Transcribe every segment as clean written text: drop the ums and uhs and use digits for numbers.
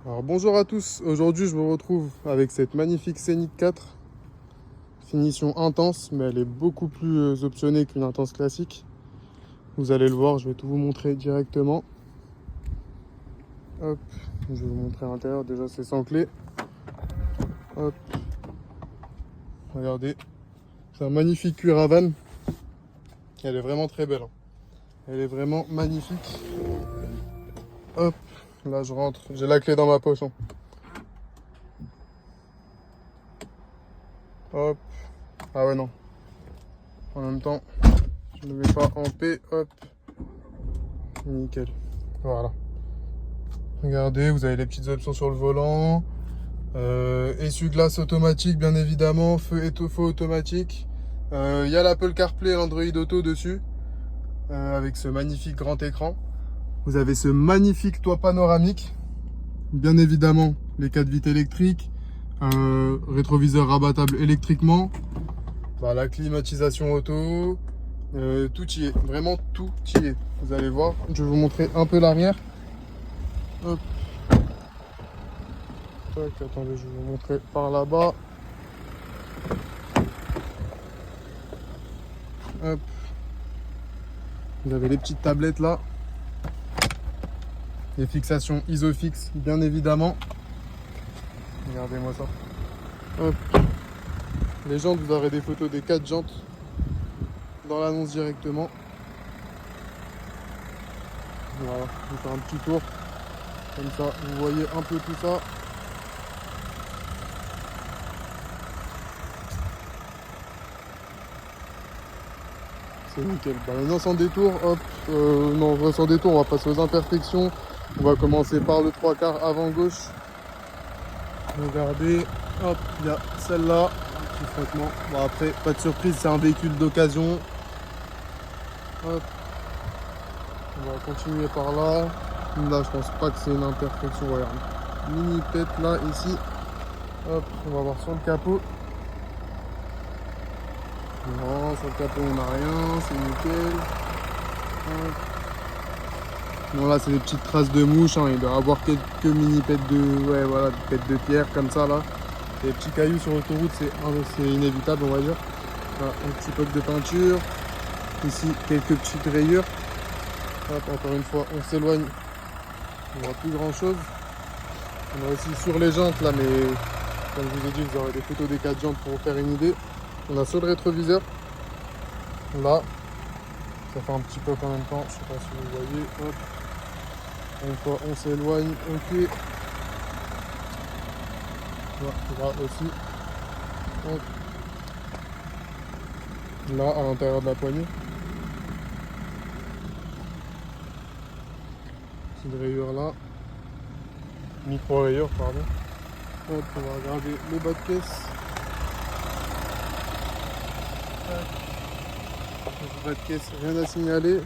Alors bonjour à tous, aujourd'hui je me retrouve avec cette magnifique Scénic 4. Finition intense, mais elle est beaucoup plus optionnée qu'une intense classique. Vous allez le voir, je vais tout vous montrer directement. Hop, je vais vous montrer à l'intérieur, déjà c'est sans clé. Hop, regardez, c'est un magnifique cuir Havane. Elle est vraiment très belle, hein. Elle est vraiment magnifique. Hop, là je rentre, j'ai la clé dans ma poche, hein. Hop, ah ouais non, en même temps, je ne mets pas en paix, hop, nickel, voilà. Regardez, vous avez les petites options sur le volant, essuie-glace automatique bien évidemment, feu automatique. Il y a l'Apple CarPlay et l'Android Auto dessus, avec ce magnifique grand écran. Vous avez ce magnifique toit panoramique, bien évidemment les 4 vitres électriques, rétroviseur rabattable électriquement, la climatisation auto, tout y est, vraiment tout y est. Vous allez voir, je vais vous montrer un peu l'arrière. Hop. Tac, attendez, je vais vous montrer par là-bas. Hop. Vous avez les petites tablettes là. Les fixations Isofix, bien évidemment. Regardez-moi ça. Hop. Les jantes, vous aurez des photos des 4 jantes dans l'annonce directement. Voilà, je vais faire un petit tour. Comme ça, vous voyez un peu tout ça. C'est nickel. Maintenant, sans détour, hop. Non, sans détour, on va passer aux imperfections. On va commencer par le 3/4 avant gauche. Regardez, hop, il y a celle-là. Petit frottement. Bon, après, pas de surprise, c'est un véhicule d'occasion. Hop. On va continuer par là. Là, je pense pas que c'est une imperfection. Regarde. Mini pète là, ici. Hop, on va voir sur le capot. Non, sur le capot, on n'a rien. C'est nickel. Hop. Non, là, c'est des petites traces de mouche, hein. Il doit y avoir quelques mini pètes de... Ouais, voilà, des pètes de pierre comme ça, là. Les petits cailloux sur l'autoroute, c'est inévitable, on va dire. Là, un petit peu de peinture. Ici, quelques petites rayures. Hop, encore une fois, on s'éloigne. On voit plus grand chose. On a aussi sur les jantes là, mais comme je vous ai dit, vous aurez des photos des 4 jantes pour vous faire une idée. On a sur le rétroviseur. Là, ça fait un petit peu en même temps. Je sais pas si vous voyez. Hop. Une fois, on s'éloigne. Ok. Là aussi. Hop. Là, à l'intérieur de la poignée. Petite rayure là. Micro-rayure, pardon. Hop, on va regarder le bas de caisse. Le bas de caisse, rien à signaler.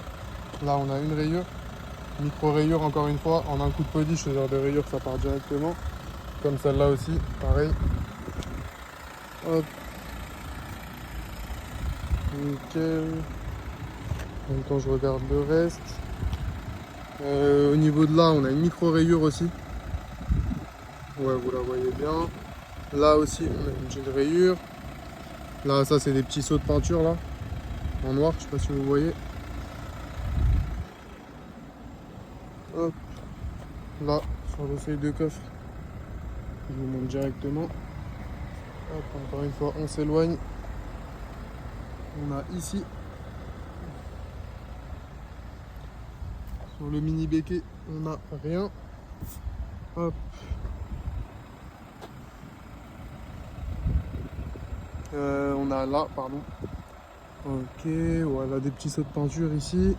Là, on a une rayure. Micro-rayure, encore une fois, en un coup de polish, ce genre de rayure, ça part directement. Comme celle-là aussi, pareil. Hop. Nickel. En même temps, je regarde le reste. Au niveau de là, on a une micro-rayure aussi. Ouais, vous la voyez bien. Là aussi, on a une petite rayure. Là, ça, c'est des petits sauts de peinture, là. En noir, je sais pas si vous voyez. Hop. Là, sur le seuil de coffre. Je vous montre directement. Hop, encore une fois, on s'éloigne. On a ici. Sur le mini béquet, on n'a rien. Hop. On a là, pardon. Ok, voilà des petits sauts de peinture ici.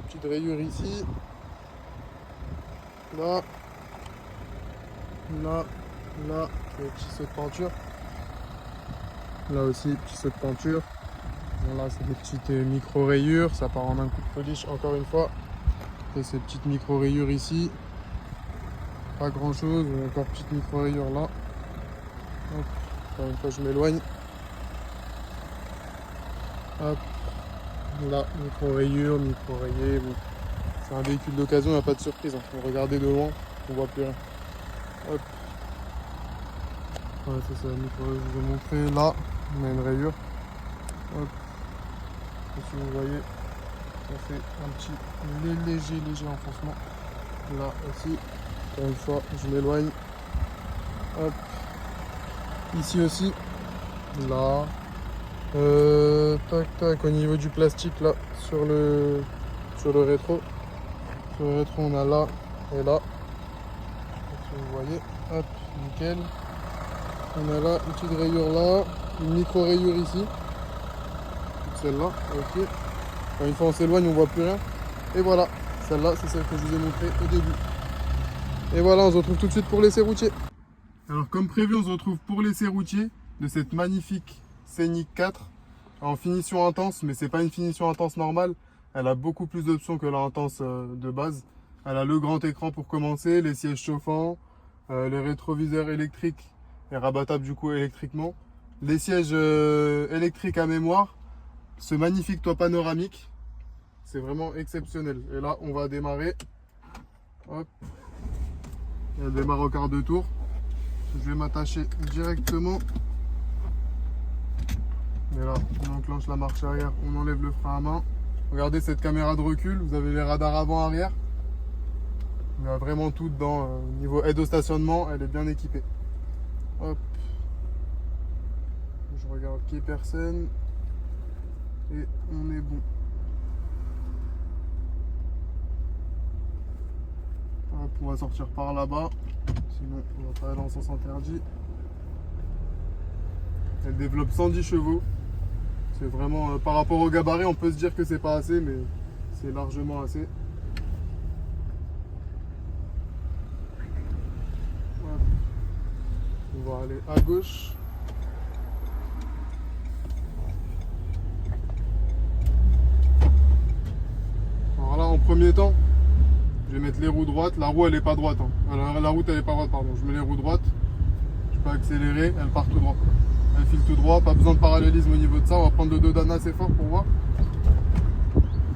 Petite rayure ici. Là. Là. Là. Des petits sauts de peinture. Là aussi, petits sauts de peinture. Bon, là, c'est des petites micro-rayures. Ça part en un coup de polish, encore une fois. Et ces petites micro-rayures ici. Pas grand-chose. Encore petite micro-rayure là. Hop. Encore une fois, je m'éloigne. Hop. Là, micro-rayure, micro-rayée. Bon. C'est un véhicule d'occasion, il n'y a pas de surprise. Hein. Regardez de loin, on voit plus rien. Hop. Ouais, c'est ça, je vous ai montré. Là, on a une rayure. Hop. Et si vous voyez, ça fait un petit léger enfoncement. Là aussi, encore une fois, je m'éloigne. Hop. Ici aussi. Là. Tac tac, au niveau du plastique là, sur le rétro. Sur le rétro, on a là et là. Si vous voyez, hop, nickel. On a là une petite rayure là, une micro rayure ici. Celle-là, ok. Quand une fois on s'éloigne, on voit plus rien. Et voilà, celle-là, c'est celle que je vous ai montré au début. Et voilà, on se retrouve tout de suite pour l'essai routier. Alors comme prévu, on se retrouve pour l'essai routier de cette magnifique Scénic 4 en finition intense, mais c'est pas une finition intense normale. Elle a beaucoup plus d'options que la intense de base. Elle a le grand écran pour commencer, les sièges chauffants, les rétroviseurs électriques et rabattables du coup électriquement, les sièges électriques à mémoire, ce magnifique toit panoramique, c'est vraiment exceptionnel. Et là, on va démarrer. Hop, elle démarre au quart de tour. Je vais m'attacher directement. Et là, on enclenche la marche arrière, on enlève le frein à main. Regardez cette caméra de recul, vous avez les radars avant-arrière. Il y a vraiment tout dedans. Au niveau aide au stationnement, elle est bien équipée. Hop. Je regarde qu'il n'y ait personne. Et on est bon. Hop, on va sortir par là-bas. Sinon, on va pas aller en sens interdit. Elle développe 110 chevaux. C'est vraiment, par rapport au gabarit, on peut se dire que c'est pas assez, mais c'est largement assez. Hop. On va aller à gauche. Alors là, en premier temps, je vais mettre les roues droites. La roue, elle est pas droite. Hein. Alors, la route, elle est pas droite, pardon. Je mets les roues droites. Je peux accélérer, elle part tout droit. Elle file tout droit, pas besoin de parallélisme au niveau de ça. On va prendre le dos d'âne assez fort pour voir.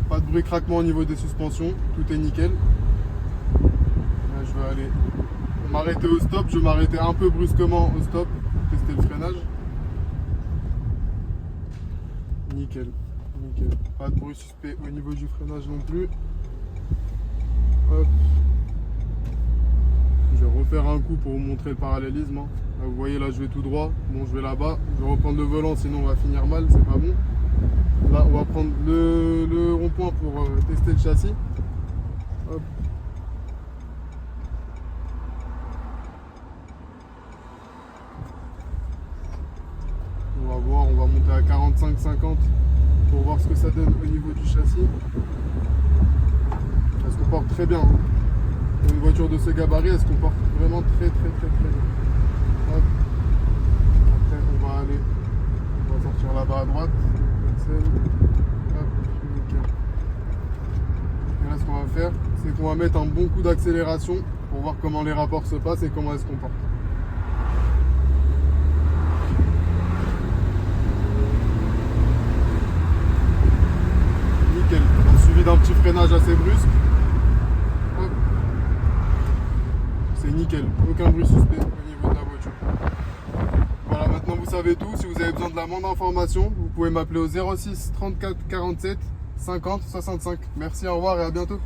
Pas de bruit craquement au niveau des suspensions, tout est nickel. Là, je vais aller m'arrêter au stop. Je vais m'arrêter un peu brusquement au stop pour tester le freinage. Nickel, nickel. Pas de bruit suspect au niveau du freinage non plus. Hop. Je vais refaire un coup pour vous montrer le parallélisme. Hein. Là, vous voyez, là je vais tout droit. Bon, je vais là-bas. Je vais reprendre le volant, sinon on va finir mal, c'est pas bon. Là, on va prendre le rond-point pour tester le châssis. Hop. On va voir, on va monter à 45-50 pour voir ce que ça donne au niveau du châssis. Elle se comporte très bien. Hein. Une voiture de ce gabarit, elle se comporte vraiment très bien. Hop. Après, on va sortir là-bas à droite. Hop, nickel. Et là, ce qu'on va faire, c'est qu'on va mettre un bon coup d'accélération pour voir comment les rapports se passent et comment elles se comportent. Nickel. Suivi d'un petit freinage assez brusque. C'est nickel, aucun bruit suspect au niveau de la voiture. Voilà, maintenant vous savez tout. Si vous avez besoin de la moindre information, vous pouvez m'appeler au 06 34 47 50 65. Merci, au revoir et à bientôt.